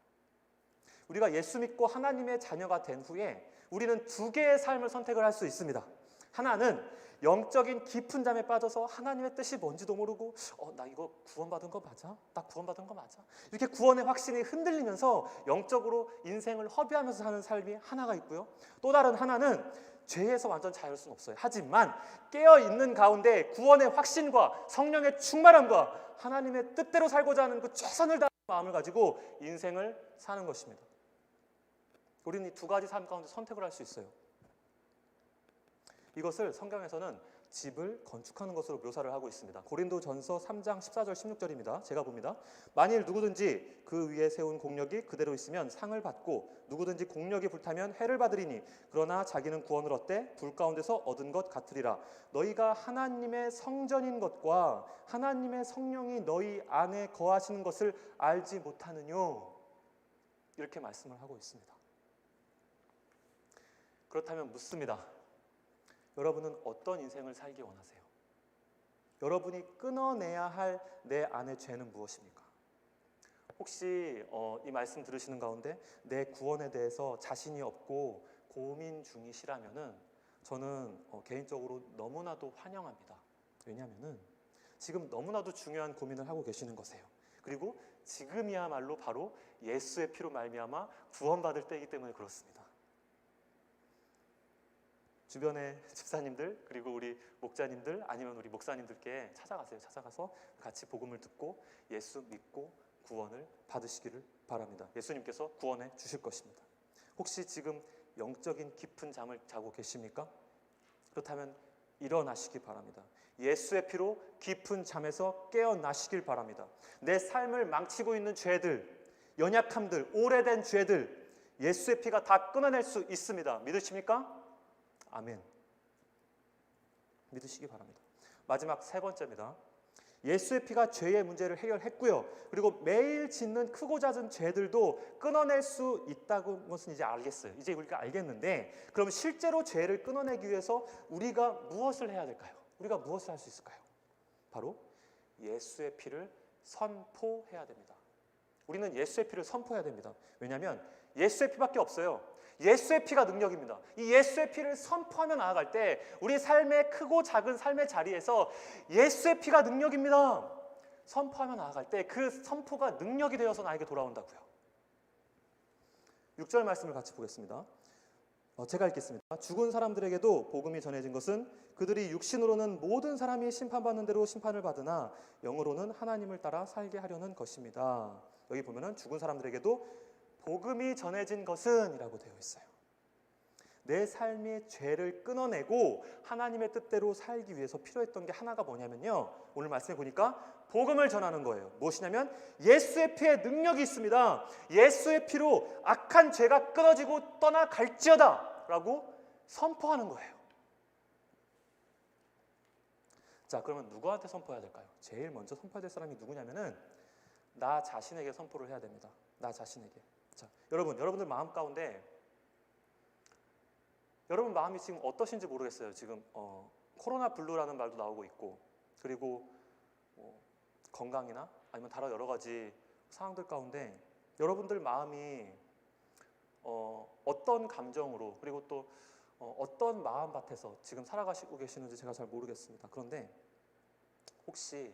우리가 예수 믿고 하나님의 자녀가 된 후에 우리는 두 개의 삶을 선택을 할 수 있습니다. 하나는 영적인 깊은 잠에 빠져서 하나님의 뜻이 뭔지도 모르고 나 이거 구원받은 거 맞아? 나 구원받은 거 맞아? 이렇게 구원의 확신이 흔들리면서 영적으로 인생을 허비하면서 사는 삶이 하나가 있고요. 또 다른 하나는 죄에서 완전 자유할 수는 없어요. 하지만 깨어있는 가운데 구원의 확신과 성령의 충만함과 하나님의 뜻대로 살고자 하는 그 최선을 다하는 마음을 가지고 인생을 사는 것입니다. 우리는 이 두 가지 삶 가운데 선택을 할 수 있어요. 이것을 성경에서는 집을 건축하는 것으로 묘사를 하고 있습니다. 고린도전서 3장 14절 16절입니다. 제가 봅니다. 만일 누구든지 그 위에 세운 공력이 그대로 있으면 상을 받고 누구든지 공력이 불타면 해를 받으리니 그러나 자기는 구원을 얻되 불 가운데서 얻은 것 같으리라. 너희가 하나님의 성전인 것과 하나님의 성령이 너희 안에 거하시는 것을 알지 못하느뇨? 이렇게 말씀을 하고 있습니다. 그렇다면 묻습니다. 여러분은 어떤 인생을 살기 원하세요? 여러분이 끊어내야 할 내 안의 죄는 무엇입니까? 혹시 이 말씀 들으시는 가운데 내 구원에 대해서 자신이 없고 고민 중이시라면은 저는 개인적으로 너무나도 환영합니다. 왜냐하면은 지금 너무나도 중요한 고민을 하고 계시는 거세요. 그리고 지금이야말로 바로 예수의 피로 말미암아 구원받을 때이기 때문에 그렇습니다. 주변의 집사님들 그리고 우리 목자님들 아니면 우리 목사님들께 찾아가세요. 찾아가서 같이 복음을 듣고 예수 믿고 구원을 받으시기를 바랍니다. 예수님께서 구원해 주실 것입니다. 혹시 지금 영적인 깊은 잠을 자고 계십니까? 그렇다면 일어나시기 바랍니다. 예수의 피로 깊은 잠에서 깨어나시길 바랍니다. 내 삶을 망치고 있는 죄들, 연약함들, 오래된 죄들 예수의 피가 다 끊어낼 수 있습니다. 믿으십니까? 아멘. 믿으시기 바랍니다. 마지막 세 번째입니다. 예수의 피가 죄의 문제를 해결했고요. 그리고 매일 짓는 크고 작은 죄들도 끊어낼 수 있다는 것은 이제 알겠어요. 이제 우리가 알겠는데 그럼 실제로 죄를 끊어내기 위해서 우리가 무엇을 해야 될까요? 우리가 무엇을 할 수 있을까요? 바로 예수의 피를 선포해야 됩니다. 우리는 예수의 피를 선포해야 됩니다. 왜냐하면 예수의 피밖에 없어요. 예수의 피가 능력입니다. 이 예수의 피를 선포하며 나아갈 때 우리 삶의 크고 작은 삶의 자리에서 예수의 피가 능력입니다. 선포하며 나아갈 때 그 선포가 능력이 되어서 나에게 돌아온다고요. 6절 말씀을 같이 보겠습니다. 제가 읽겠습니다. 죽은 사람들에게도 복음이 전해진 것은 그들이 육신으로는 모든 사람이 심판받는 대로 심판을 받으나 영으로는 하나님을 따라 살게 하려는 것입니다. 여기 보면은 죽은 사람들에게도 복음이 전해진 것은 이라고 되어 있어요. 내 삶의 죄를 끊어내고 하나님의 뜻대로 살기 위해서 필요했던 게 하나가 뭐냐면요, 오늘 말씀해 보니까 복음을 전하는 거예요. 무엇이냐면 예수의 피에 능력이 있습니다. 예수의 피로 악한 죄가 끊어지고 떠나갈지어다 라고 선포하는 거예요. 자, 그러면 누구한테 선포해야 될까요? 제일 먼저 선포해야 될 사람이 누구냐면은 나 자신에게 선포를 해야 됩니다. 나 자신에게. 자, 여러분들 마음 가운데 여러분 마음이 지금 어떠신지 모르겠어요. 지금 코로나 블루라는 말도 나오고 있고, 그리고 건강이나 아니면 다른 여러 가지 상황들 가운데 여러분들 마음이 어떤 감정으로, 그리고 또 어떤 마음밭에서 지금 살아가시고 계시는지 제가 잘 모르겠습니다. 그런데 혹시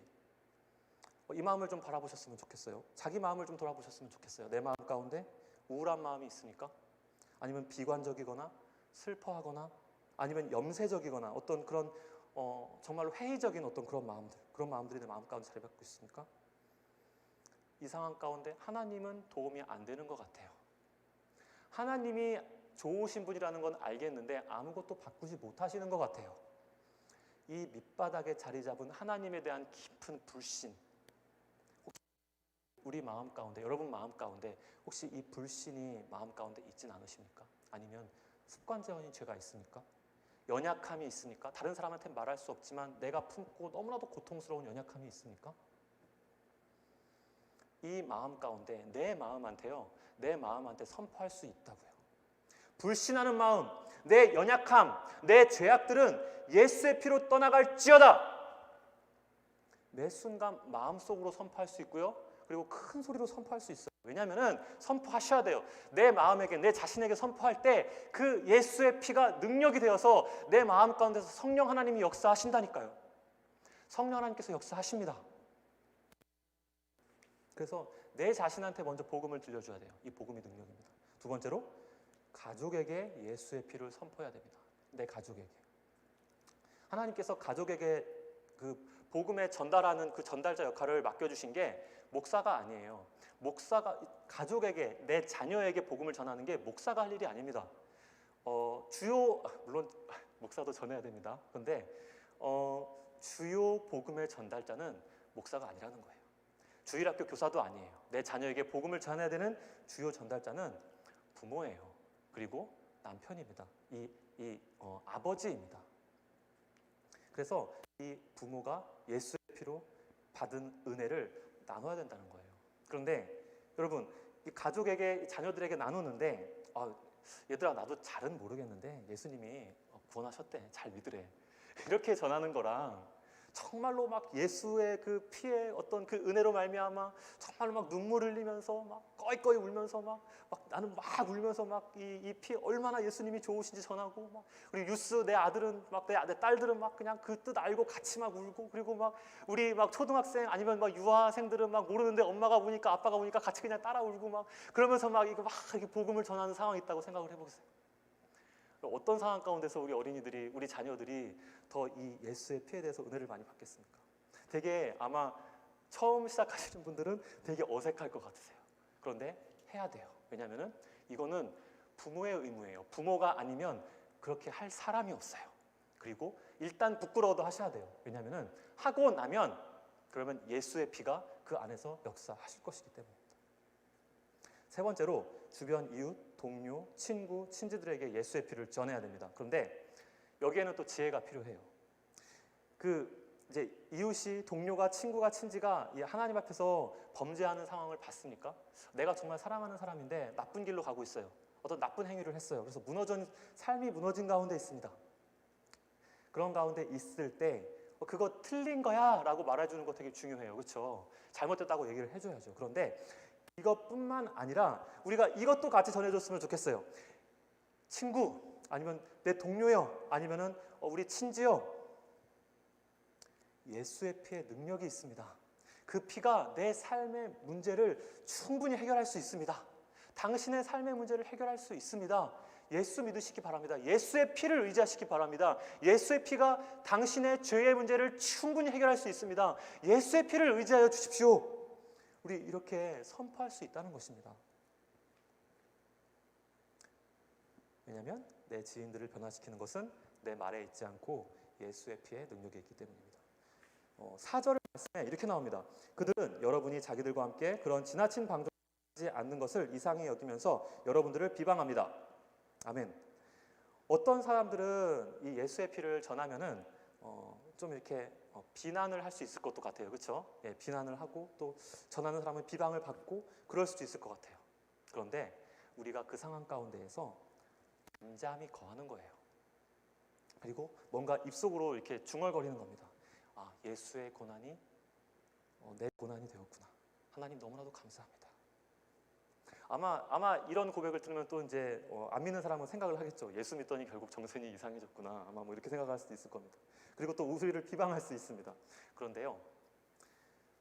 이 마음을 좀 바라보셨으면 좋겠어요. 자기 마음을 좀 돌아보셨으면 좋겠어요. 내 마음 가운데 우울한 마음이 있습니까? 아니면 비관적이거나 슬퍼하거나 아니면 염세적이거나 어떤 그런 정말로 회의적인 어떤 그런 마음들이 내 마음 가운데 자리 잡고 있습니까? 이 상황 가운데 하나님은 도움이 안 되는 것 같아요. 하나님이 좋으신 분이라는 건 알겠는데 아무것도 바꾸지 못하시는 것 같아요. 이 밑바닥에 자리 잡은 하나님에 대한 깊은 불신, 우리 마음 가운데, 여러분 마음 가운데 혹시 이 불신이 마음 가운데 있진 않으십니까? 아니면 습관적인 죄가 있습니까? 연약함이 있습니까? 다른 사람한테 말할 수 없지만 내가 품고 너무나도 고통스러운 연약함이 있습니까? 이 마음 가운데 내 마음한테 선포할 수 있다고요. 불신하는 마음, 내 연약함, 내 죄악들은 예수의 피로 떠나갈지어다. 매 순간 마음속으로 선포할 수 있고요, 그리고 큰 소리로 선포할 수 있어요. 왜냐하면 선포하셔야 돼요. 내 마음에게, 내 자신에게 선포할 때 그 예수의 피가 능력이 되어서 내 마음 가운데서 성령 하나님이 역사하신다니까요. 성령 하나님께서 역사하십니다. 그래서 내 자신한테 먼저 복음을 들려줘야 돼요. 이 복음이 능력입니다. 두 번째로 가족에게 예수의 피를 선포해야 됩니다. 내 가족에게. 하나님께서 가족에게 그 복음에 전달하는 그 전달자 역할을 맡겨주신 게 목사가 아니에요. 가족에게, 내 자녀에게 복음을 전하는 게 목사가 할 일이 아닙니다. 물론 목사도 전해야 됩니다. 그런데 주요 복음의 전달자는 목사가 아니라는 거예요. 주일학교 교사도 아니에요. 내 자녀에게 복음을 전해야 되는 주요 전달자는 부모예요. 그리고 남편입니다. 아버지입니다. 그래서 이 부모가 예수의 피로 받은 은혜를 나눠야 된다는 거예요. 그런데 여러분, 이 가족에게, 자녀들에게 나누는데 얘들아, 나도 잘은 모르겠는데 예수님이 구원하셨대, 잘 믿으래, 이렇게 전하는 거랑 정말로 막 예수의 그 피의 어떤 그 은혜로 말미암아 정말로 막 눈물 흘리면서 막 꺼이꺼이 울면서 막 나는 막 울면서 막 이 피 얼마나 예수님이 좋으신지 전하고, 막 우리 유스 내 아들은 막 내 딸들은 막 그냥 그 뜻 알고 같이 막 울고, 그리고 막 우리 막 초등학생 아니면 막 유아생들은 막 모르는데 엄마가 우니까 아빠가 우니까 같이 그냥 따라 울고 막 그러면서 막 이렇게 복음을 전하는 상황이 있다고 생각을 해보세요. 어떤 상황 가운데서 우리 어린이들이, 우리 자녀들이 더 이 예수의 피에 대해서 은혜를 많이 받겠습니까? 되게 아마 처음 시작하시는 분들은 되게 어색할 것 같으세요. 그런데 해야 돼요. 왜냐하면 이거는 부모의 의무예요. 부모가 아니면 그렇게 할 사람이 없어요. 그리고 일단 부끄러워도 하셔야 돼요. 왜냐하면 하고 나면 그러면 예수의 피가 그 안에서 역사하실 것이기 때문입니다. 세 번째로 주변 이웃, 동료, 친구, 친지들에게 예수의 피를 전해야 됩니다. 그런데 여기에는 또 지혜가 필요해요. 이제 이웃이, 동료가, 친구가, 친지가 이 하나님 앞에서 범죄하는 상황을 봤습니까? 내가 정말 사랑하는 사람인데 나쁜 길로 가고 있어요. 어떤 나쁜 행위를 했어요. 그래서 삶이 무너진 가운데 있습니다. 그런 가운데 있을 때 그거 틀린 거야 라고 말해주는 거 되게 중요해요. 그렇죠? 잘못됐다고 얘기를 해줘야죠. 그런데 이것뿐만 아니라 우리가 이것도 같이 전해줬으면 좋겠어요. 친구, 아니면 내 동료요, 아니면은 우리 친지요. 예수의 피에 능력이 있습니다. 그 피가 내 삶의 문제를 충분히 해결할 수 있습니다. 당신의 삶의 문제를 해결할 수 있습니다. 예수 믿으시기 바랍니다. 예수의 피를 의지하시기 바랍니다. 예수의 피가 당신의 죄의 문제를 충분히 해결할 수 있습니다. 예수의 피를 의지하여 주십시오. 우리 이렇게 선포할 수 있다는 것입니다. 왜냐하면 내 지인들을 변화시키는 것은 내 말에 있지 않고 예수의 피의 능력이 있기 때문입니다. 4절 말씀에 이렇게 나옵니다. 그들은 여러분이 자기들과 함께 그런 지나친 방종을 하지 않는 것을 이상히 여기면서 여러분들을 비방합니다. 아멘. 어떤 사람들은 이 예수의 피를 전하면은 좀 이렇게 비난을 할 수 있을 것도 같아요. 그렇죠? 예, 비난을 하고 또 전하는 사람은 비방을 받고 그럴 수도 있을 것 같아요. 그런데 우리가 그 상황 가운데에서 잠잠히 거하는 거예요. 그리고 뭔가 입속으로 이렇게 중얼거리는 겁니다. 아, 예수의 고난이 내 고난이 되었구나. 하나님 너무나도 감사합니다. 아마 이런 고백을 들으면 또 이제 안 믿는 사람은 생각을 하겠죠. 예수 믿더니 결국 정신이 이상해졌구나. 아마 뭐 이렇게 생각할 수도 있을 겁니다. 그리고 또 우리를 비방할 수 있습니다. 그런데요,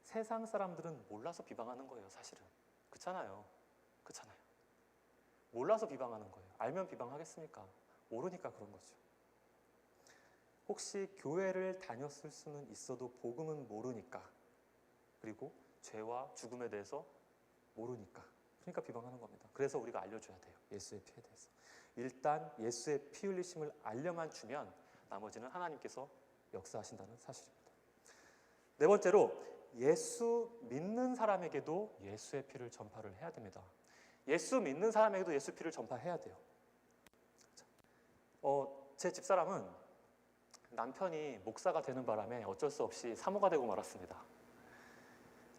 세상 사람들은 몰라서 비방하는 거예요. 사실은 그렇잖아요. 몰라서 비방하는 거예요. 알면 비방하겠습니까? 모르니까 그런 거죠. 혹시 교회를 다녔을 수는 있어도 복음은 모르니까, 그리고 죄와 죽음에 대해서 모르니까, 그러니까 비방하는 겁니다. 그래서 우리가 알려줘야 돼요. 예수의 피에 대해서. 일단 예수의 피 흘리심을 알려만 주면 나머지는 하나님께서 역사하신다는 사실입니다. 네 번째로, 예수 믿는 사람에게도 예수의 피를 전파를 해야 됩니다. 예수 믿는 사람에게도 예수 피를 전파해야 돼요. 제 집사람은 남편이 목사가 되는 바람에 어쩔 수 없이 사모가 되고 말았습니다.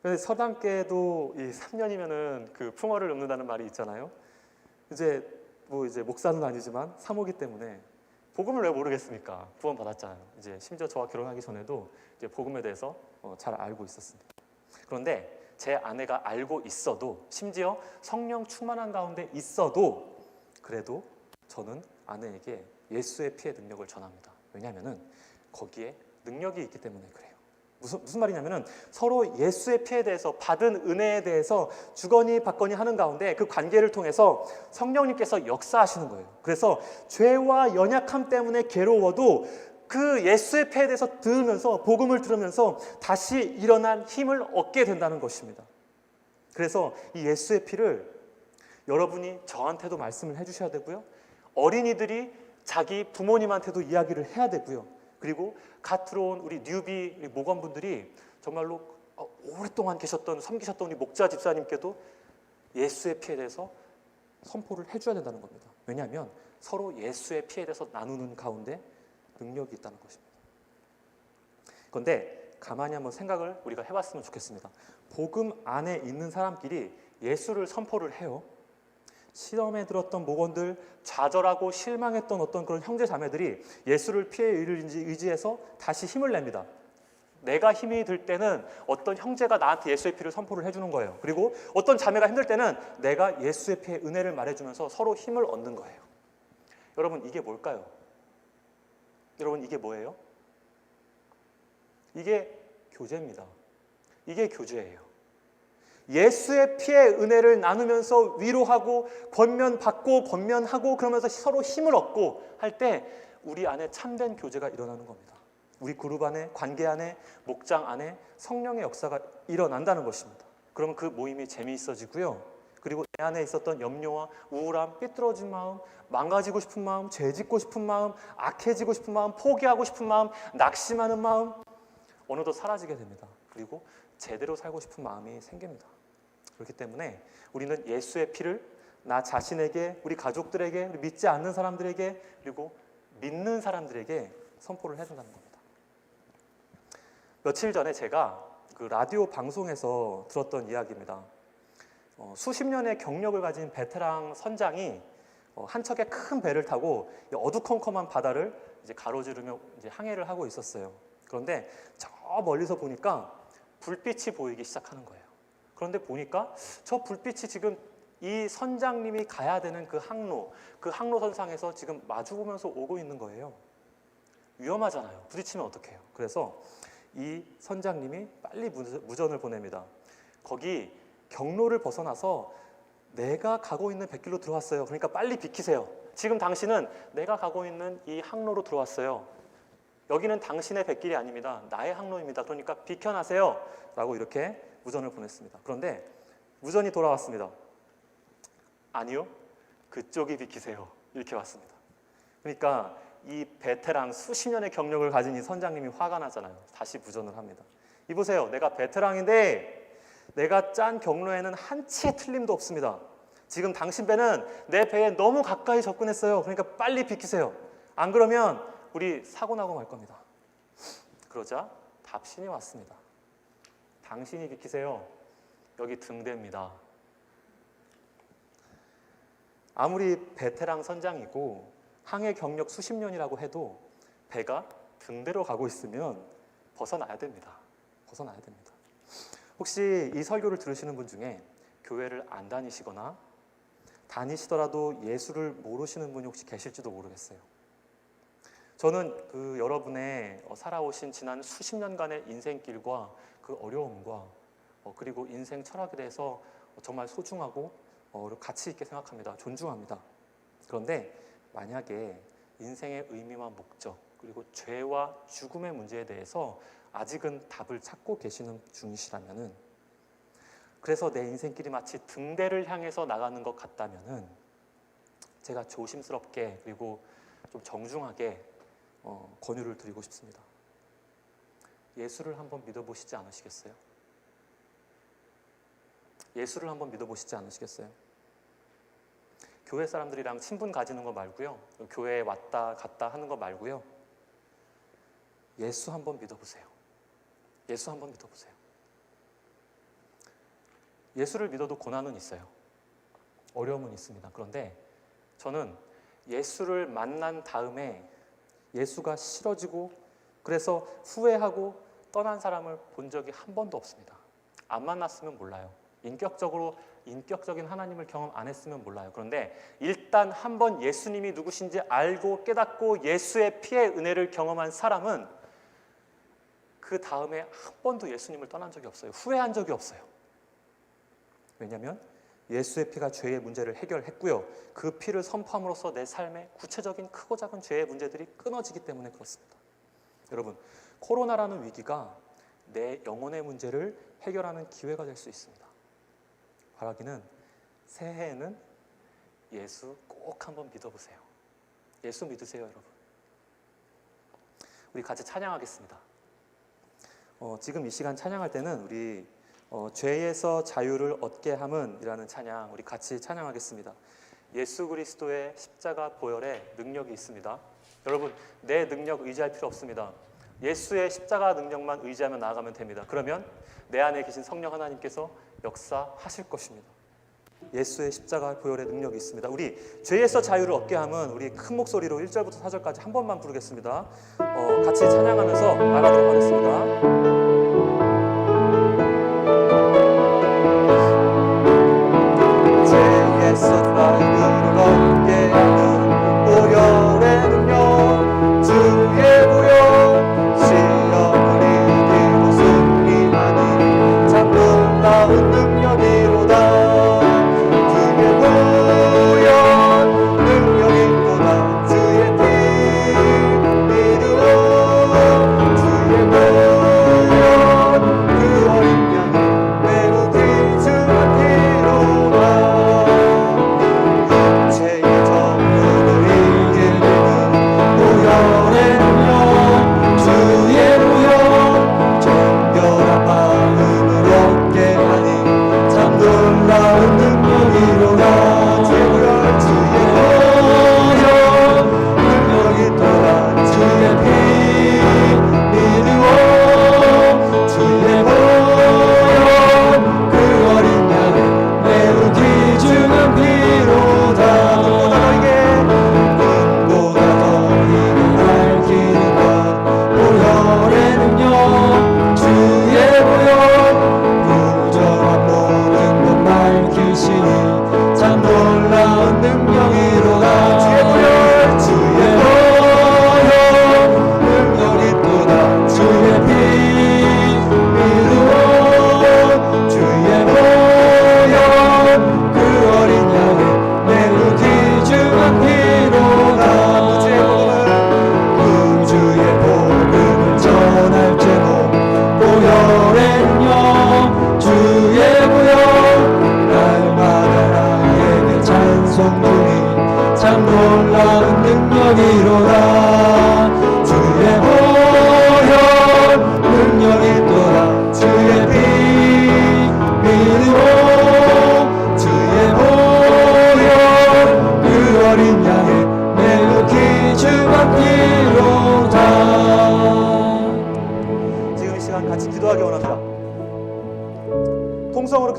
그래서 서당계도 이 3년이면은 그 풍어를 읊는다는 말이 있잖아요. 이제 목사는 아니지만 사모기 때문에 복음을 왜 모르겠습니까? 구원 받았잖아요. 이제 심지어 저와 결혼하기 전에도 이제 복음에 대해서 잘 알고 있었습니다. 그런데 제 아내가 알고 있어도, 심지어 성령 충만한 가운데 있어도, 그래도 저는 아내에게 예수의 피의 능력을 전합니다. 왜냐하면은 거기에 능력이 있기 때문에 그래요. 무슨 말이냐면은 서로 예수의 피에 대해서 받은 은혜에 대해서 주거니 받거니 하는 가운데 그 관계를 통해서 성령님께서 역사하시는 거예요. 그래서 죄와 연약함 때문에 괴로워도 그 예수의 피에 대해서 들으면서, 복음을 들으면서 다시 일어난 힘을 얻게 된다는 것입니다. 그래서 이 예수의 피를 여러분이 저한테도 말씀을 해주셔야 되고요, 어린이들이 자기 부모님한테도 이야기를 해야 되고요, 그리고 갓 들어온 우리 뉴비 우리 목원분들이 정말로 오랫동안 섬기셨던 우리 목자 집사님께도 예수의 피에 대해서 선포를 해줘야 된다는 겁니다. 왜냐하면 서로 예수의 피에 대해서 나누는 가운데 능력이 있다는 것입니다. 그런데 가만히 한번 생각을 우리가 해봤으면 좋겠습니다. 복음 안에 있는 사람끼리 예수를 선포를 해요. 시험에 들었던 목원들, 좌절하고 실망했던 어떤 그런 형제 자매들이 예수를 피에 의지해서 다시 힘을 냅니다. 내가 힘이 들 때는 어떤 형제가 나한테 예수의 피를 선포를 해주는 거예요. 그리고 어떤 자매가 힘들 때는 내가 예수의 피의 은혜를 말해주면서 서로 힘을 얻는 거예요. 여러분, 이게 뭘까요? 여러분, 이게 뭐예요? 이게 교제입니다. 이게 교제예요. 예수의 피의 은혜를 나누면서 위로하고 권면받고 권면하고 그러면서 서로 힘을 얻고 할 때 우리 안에 참된 교제가 일어나는 겁니다. 우리 그룹 안에, 관계 안에, 목장 안에 성령의 역사가 일어난다는 것입니다. 그러면 그 모임이 재미있어지고요, 그리고 내 안에 있었던 염려와 우울함, 삐뚤어진 마음, 망가지고 싶은 마음, 죄짓고 싶은 마음, 악해지고 싶은 마음, 포기하고 싶은 마음, 낙심하는 마음 어느덧 사라지게 됩니다. 그리고 제대로 살고 싶은 마음이 생깁니다. 그렇기 때문에 우리는 예수의 피를 나 자신에게, 우리 가족들에게, 우리 믿지 않는 사람들에게, 그리고 믿는 사람들에게 선포를 해준다는 겁니다. 며칠 전에 제가 그 라디오 방송에서 들었던 이야기입니다. 수십 년의 경력을 가진 베테랑 선장이 한 척의 큰 배를 타고 어두컴컴한 바다를 이제 가로지르며 이제 항해를 하고 있었어요. 그런데 저 멀리서 보니까 불빛이 보이기 시작하는 거예요. 그런데 보니까 저 불빛이 지금 이 선장님이 가야 되는 그 항로선상에서 지금 마주보면서 오고 있는 거예요. 위험하잖아요. 부딪히면 어떡해요. 그래서 이 선장님이 빨리 무전을 보냅니다. 거기 경로를 벗어나서 내가 가고 있는 백길로 들어왔어요. 그러니까 빨리 비키세요. 지금 당신은 내가 가고 있는 이 항로로 들어왔어요. 여기는 당신의 백길이 아닙니다. 나의 항로입니다. 그러니까 비켜나세요. 라고 이렇게 무전을 보냈습니다. 그런데 무전이 돌아왔습니다. 아니요, 그쪽이 비키세요. 이렇게 왔습니다. 그러니까 이 베테랑 수십 년의 경력을 가진 이 선장님이 화가 나잖아요. 다시 무전을 합니다. 이보세요, 내가 베테랑인데 내가 짠 경로에는 한 치의 틀림도 없습니다. 지금 당신 배는 내 배에 너무 가까이 접근했어요. 그러니까 빨리 비키세요. 안 그러면 우리 사고 나고 말 겁니다. 그러자 답신이 왔습니다. 당신이 비키세요. 여기 등대입니다. 아무리 베테랑 선장이고 항해 경력 수십 년이라고 해도 배가 등대로 가고 있으면 벗어나야 됩니다. 벗어나야 됩니다. 혹시 이 설교를 들으시는 분 중에 교회를 안 다니시거나 다니시더라도 예수를 모르시는 분이 혹시 계실지도 모르겠어요. 저는 여러분의 살아오신 지난 수십 년간의 인생길과 그 어려움과 그리고 인생 철학에 대해서 정말 소중하고 가치 있게 생각합니다. 존중합니다. 그런데 만약에 인생의 의미와 목적 그리고 죄와 죽음의 문제에 대해서 아직은 답을 찾고 계시는 중이시라면은, 그래서 내 인생길이 마치 등대를 향해서 나가는 것 같다면은 제가 조심스럽게 그리고 좀 정중하게 권유를 드리고 싶습니다. 예수를 한번 믿어보시지 않으시겠어요? 예수를 한번 믿어보시지 않으시겠어요? 교회 사람들이랑 친분 가지는 거 말고요, 교회에 왔다 갔다 하는 거 말고요, 예수 한번 믿어보세요. 예수 한번 믿어보세요. 예수를 믿어도 고난은 있어요. 어려움은 있습니다. 그런데 저는 예수를 만난 다음에 예수가 싫어지고 그래서 후회하고 떠난 사람을 본 적이 한 번도 없습니다. 안 만났으면 몰라요. 인격적인 하나님을 경험 안 했으면 몰라요. 그런데 일단 한번 예수님이 누구신지 알고 깨닫고 예수의 피의 은혜를 경험한 사람은 그 다음에 한 번도 예수님을 떠난 적이 없어요. 후회한 적이 없어요. 왜냐하면 예수의 피가 죄의 문제를 해결했고요, 그 피를 선포함으로써 내 삶의 구체적인 크고 작은 죄의 문제들이 끊어지기 때문에 그렇습니다. 여러분, 코로나라는 위기가 내 영혼의 문제를 해결하는 기회가 될 수 있습니다. 바라기는 새해에는 예수 꼭 한번 믿어보세요. 예수 믿으세요, 여러분. 우리 같이 찬양하겠습니다. 지금 이 시간 찬양할 때는 우리 죄에서 자유를 얻게 함은 이라는 찬양, 우리 같이 찬양하겠습니다. 예수 그리스도의 십자가 보혈에 능력이 있습니다. 여러분, 내 능력 의지할 필요 없습니다. 예수의 십자가 능력만 의지하며 나아가면 됩니다. 그러면 내 안에 계신 성령 하나님께서 역사하실 것입니다. 예수의 십자가 보혈의 능력이 있습니다. 우리 죄에서 자유를 얻게 함은 우리 큰 목소리로 1절부터 4절까지 한 번만 부르겠습니다. 같이 찬양하면서 나가도록 하겠습니다. 죄에서 자유를 얻게 하는 보혈의 능력, 주의 보혈, 시험을 이기고 승리하는 참 놀라운 능력이로다. 주의 보혈 능력이로다. 주의 피 믿으오. 주의 보혈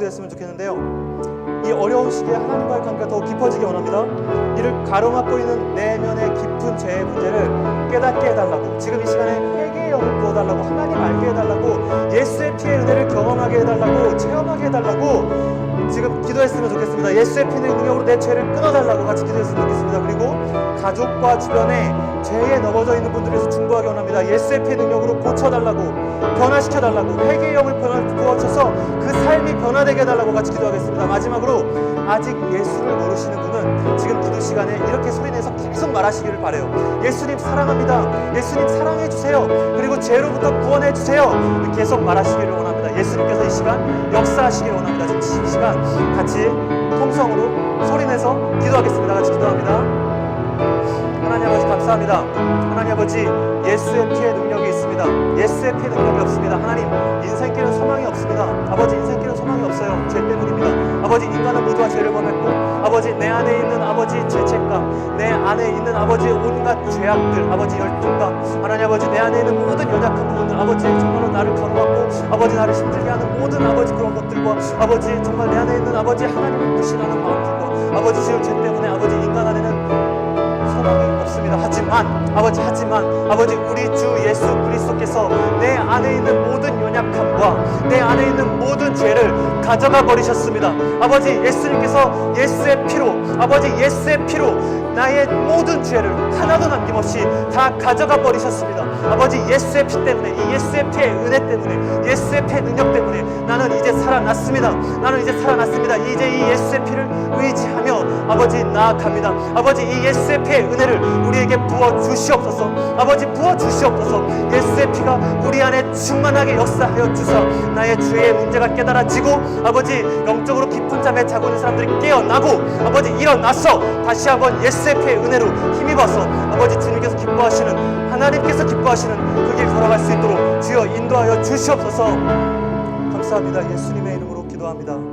기도했으면 좋겠는데요. 이 어려운 시기에 하나님과의 관계가 더욱 깊어지기 원합니다. 이를 가로막고 있는 내면의 깊은 죄의 문제를 깨닫게 해달라고, 지금 이 시간에 회개의 영을 부어달라고, 하나님 알게 해달라고, 예수의 피의 은혜를 경험하게 해달라고, 체험하게 해달라고 지금 기도했으면 좋겠습니다. 예수의 피의 능력으로 내 죄를 끊어달라고 같이 기도했으면 좋겠습니다. 그리고 가족과 주변에 죄에 넘어져 있는 분들에서 중보하기 원합니다. 예수의 피의 능력으로 고쳐달라고, 변화시켜달라고, 회개의 영을 부어줘서 그 삶이 변화되게 해달라고 같이 기도하겠습니다. 마지막으로 아직 예수를 모르시는 분은 지금 기도 시간에 이렇게 소리내서 계속 말하시기를 바라요. 예수님 사랑합니다. 예수님 사랑해주세요. 그리고 죄로부터 구원해주세요. 계속 말하시기를 원합니다. 예수님께서 이 시간 역사하시기를 원합니다. 지금 이 시간 같이 통성으로 소리내서 기도하겠습니다. 같이 기도합니다. 하나님 아버지 감사합니다. 하나님 아버지, 예수의 피의 능력이 있습니다. 예수의 피의 능력이 없습니다. 하나님, 인생길은 소망이 없습니다. 아버지, 인생길은 소망이 없어요. 죄 때문입니다. 아버지, 인간은 모두가 죄를 범했고, 아버지, 내 안에 있는 아버지 죄책감, 내 안에 있는 아버지 온갖 죄악들, 아버지 열등감, 하나님 아버지, 내 안에 있는 모든 연약한 부분들, 아버지 정말로 나를 가로막고 아버지 나를 힘들게 하는 모든 아버지 그런 것들과, 아버지 정말 내 안에 있는 아버지 하나님을 무시하는 마음들과, 아버지 지금 죄 때문에 아버지 인간 안에는 소망이 없습니다. 하지만 아버지 우리 주 예수 그리스도께서 내 안에 있는 모든 연약함과 내 안에 있는 모든 죄를 가져가 버리셨습니다. 아버지, 예수님께서 예수의 피로 나의 모든 죄를 하나도 남김없이 다 가져가 버리셨습니다. 아버지, 예수의 피 때문에, 이 예수의 피의 은혜 때문에, 예수의 피의 능력 때문에 나는 이제 살아났습니다. 이제 이 예수의 피를 의지하며 아버지 나아갑니다. 아버지, 이 예수의 피의 은혜를 우리에게 부어주시옵소서. 아버지, 부어주시옵소서. 예수의 피가 우리 안에 충만하게 역사하여 주사 나의 죄의 문제가 깨달아지고, 아버지 영적으로 깊은 잠에 자고 있는 사람들이 깨어나고, 아버지 일어나서 다시 한번 예수의 피의 은혜로 힘입어서 아버지 주님께서 기뻐하시는, 하나님께서 기뻐하시는 그 길 걸어갈 수 있도록 주여 인도하여 주시옵소서. 감사합니다. 예수님의 이름으로 기도합니다.